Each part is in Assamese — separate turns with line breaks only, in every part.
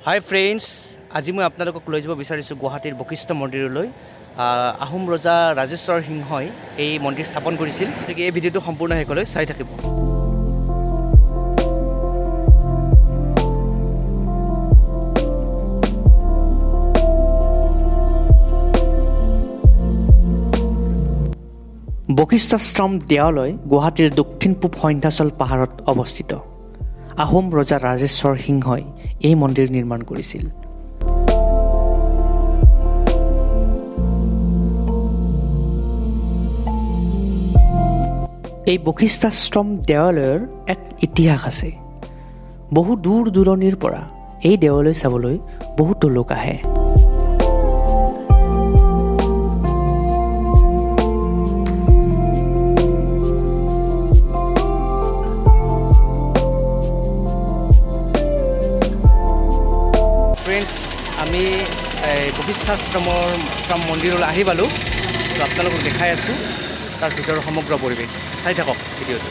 হাই ফ্ৰেণ্ডছ, আজি মই আপোনালোকক লৈ যাব বিচাৰিছোঁ গুৱাহাটীৰ বশিষ্ঠ মন্দিৰলৈ। আহোম ৰজা ৰাজেশ্বৰ সিংহই এই মন্দিৰ স্থাপন কৰিছিল। গতিকে এই ভিডিঅ'টো সম্পূৰ্ণ শেষলৈ চাই থাকিব। বশিষ্ঠাশ্ৰম দেৱালয় গুৱাহাটীৰ দক্ষিণ পূব সন্ধ্যাচল পাহাৰত অৱস্থিত। আহোম ৰজা ৰাজেশ্বৰ সিংহই এই মন্দিৰ নিৰ্মাণ কৰিছিল। এই বশিষ্ঠাশ্ৰম দেৱালয়ৰ এক ইতিহাস আছে। বহু দূৰ দূৰণিৰ পৰা এই দেৱালয় চাবলৈ বহুতো লোক আহে। আমি বশিষ্ঠাশ্ৰম মন্দিৰলৈ আহি পালোঁ। আপোনালোকক দেখাই আছোঁ তাৰ ভিতৰৰ সমগ্ৰ পৰিৱেশ। চাই থাকক ভিডিঅ'টো।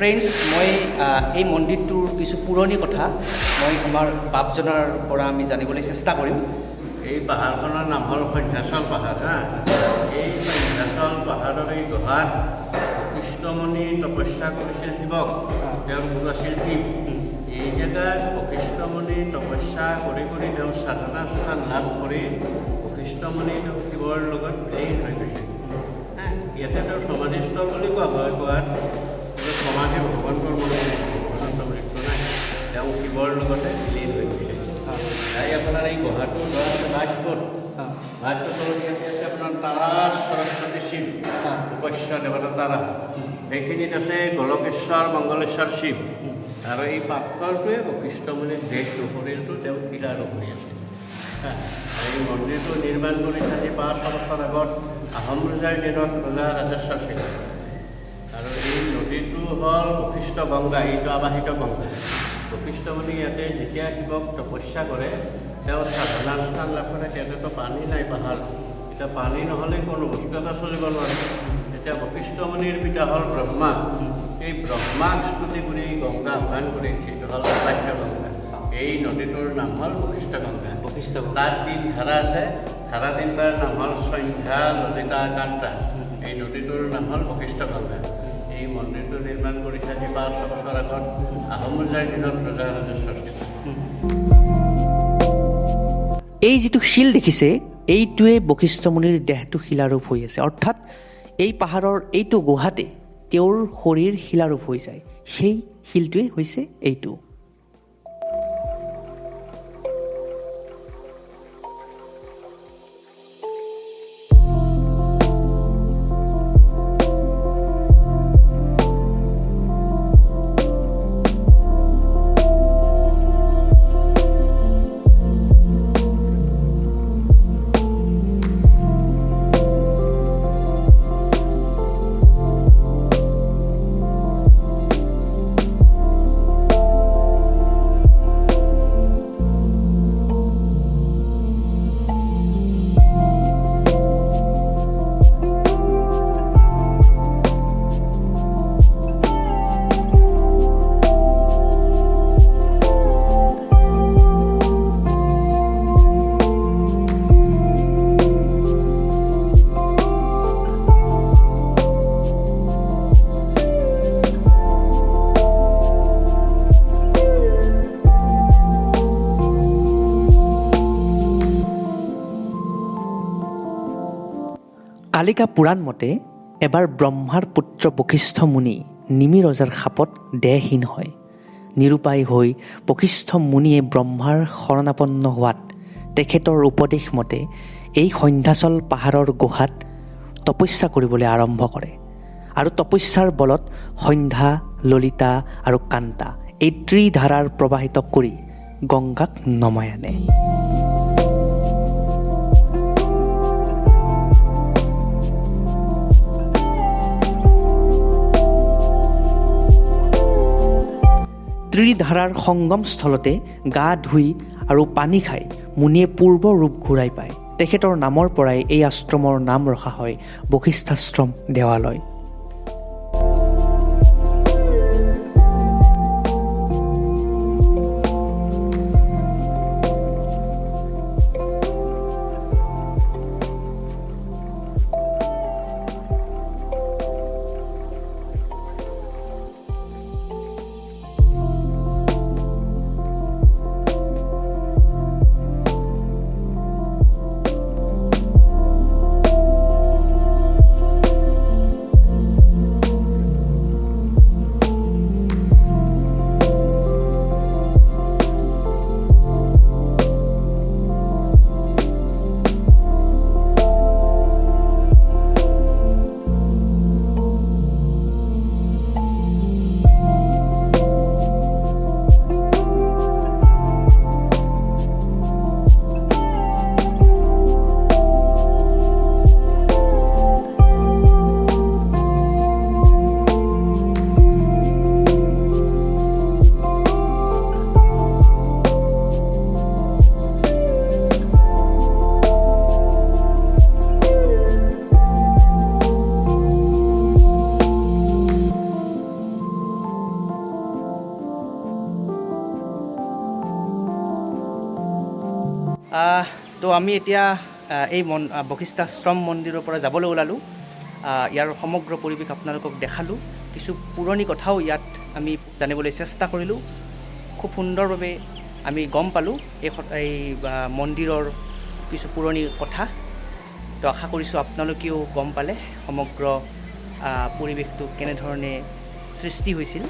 ফ্ৰেণ্ডছ, মই এই মন্দিৰটোৰ কিছু পুৰণি কথা মই আমাৰ বাপজনৰ পৰা আমি জানিবলৈ চেষ্টা কৰিম।
এই পাহাৰখনৰ নাম হ'ল সন্ধ্যাচল পাহাৰ। এই সন্ধ্যাচল পাহাৰৰ এই গুহাত বশিষ্ঠমুনি তপস্যা কৰিছিল শিৱক। তেওঁৰ গুৰু আছিল শিৱ। এই জেগাত বশিষ্ঠমুনি তপস্যা কৰি কৰি তেওঁ সাধনা স্থান লাভ কৰি বশিষ্ঠমুনি তেওঁ শিৱৰ লগত বিলীন হৈ গৈছিল। ইয়াতে তেওঁ সমাধিস্থল বুলি কোৱা হয়। কোৱাত সমাধি ভগৱানৰ মনত মৃত্যু নাই, তেওঁ শিৱৰ লগতে বিলীন হৈ গৈছে। আপোনাৰ এই গুহাটোৰ ভাস্কৰ তলত ইয়াতে আছে আপোনাৰ তাৰা সৰস্বতী শিৱ, উপস্য দেৱতা তাৰা। সেইখিনিত আছে গোলকেশ্বৰ মংগলেশ্বৰ শিৱ। আৰু এই পাথৰটোৱে বশিষ্ঠমুনিৰ দেহটো শৰীৰটো তেওঁ শিলাৰ কৰি আছে। এই মন্দিৰটো নিৰ্মাণ কৰিছে আজি 500 বছৰ আগত আহোম ৰজাৰ দিনত ৰজা ৰাজেশ্বৰ সিংহ। আৰু এই নদীটো হ'ল বশিষ্ঠ গংগা, এইটো আবাহিত গংগা। বশিষ্ঠমুনি ইয়াতে যেতিয়া শিৱক তপস্যা কৰে, তেওঁ সাধনাৰ স্থান লাভ কৰে। ইয়াতেতো পানী নাই পাহাৰ, এতিয়া পানী নহ'লে কোনো বস্তু এটা চলিব নোৱাৰে। এতিয়া বশিষ্ঠমুনিৰ পিতা হ'ল ব্ৰহ্মা। এই ব্ৰহ্মাক স্তুতি কৰি এই গংগা আহ্বান কৰি এইটো হ'ল আবাহিত গংগা। এই নদীটোৰ নাম হ'ল বশিষ্ঠ গংগা। তাত 3 ধাৰা আছে। ধাৰা 3টাৰ নাম হ'ল সন্ধ্যা, ললিতা, কান্তা। এই নদীটোৰ নাম হ'ল বশিষ্ঠ গংগা। এই মন্দিৰটো নিৰ্মাণ কৰিছে আজি 500 বছৰ আগত আহোম ৰজাৰ দিনত ৰজা ৰাজেশ্বৰ সিংহ।
এই যিটো শিল দেখিছে, এইটোৱে বশিষ্ঠমুনিৰ দেহটো শিলাৰূপ হৈ আছে। অৰ্থাৎ এই পাহাৰৰ এইটো গুহাতে তেওঁৰ শৰীৰ শিলাৰূপ হৈ যায়। সেই শিলটোৱে হৈছে এইটো। কালিকা পুৰাণ মতে এবাৰ ব্ৰহ্মাৰ পুত্ৰ বশিষ্ঠ মুনি নিমি ৰজাৰ শাপত দেহহীন হয়। নিৰুপায় হৈ বশিষ্ঠ মুনিয়ে ব্ৰহ্মাৰ শৰণাপন্ন হোৱাত তেখেতৰ উপদেশ মতে এই সন্ধ্যাচল পাহাৰৰ গুহাত তপস্যা কৰিবলৈ আৰম্ভ কৰে আৰু তপস্যাৰ বলত সন্ধ্যা, ললিতা আৰু কান্তা এই ত্ৰিধাৰাৰ প্ৰবাহিত কৰি গংগাক নমাই আনে। ত্ৰিধাৰাৰ সংগমস্থলতে গা ধুই আৰু পানী খাই মুনিয়ে পূৰ্ব ৰূপ ঘূৰাই পায়। তেখেতৰ নামৰ পৰাই এই আশ্ৰমৰ নাম ৰখা হয় বশিষ্ঠাশ্ৰম দেৱালয়। তো আমি এতিয়া এই বশিষ্ঠাশ্ৰম মন্দিৰৰ পৰা যাবলৈ ওলালোঁ। ইয়াৰ সমগ্ৰ পৰিৱেশ আপোনালোকক দেখালোঁ। কিছু পুৰণি কথাও ইয়াত আমি জানিবলৈ চেষ্টা কৰিলোঁ। খুব সুন্দৰভাৱে আমি গম পালোঁ এই মন্দিৰৰ কিছু পুৰণি কথা। তো আশা কৰিছোঁ আপোনালোকেও গম পালে সমগ্ৰ পৰিৱেশটো কেনেধৰণে সৃষ্টি হৈছিল।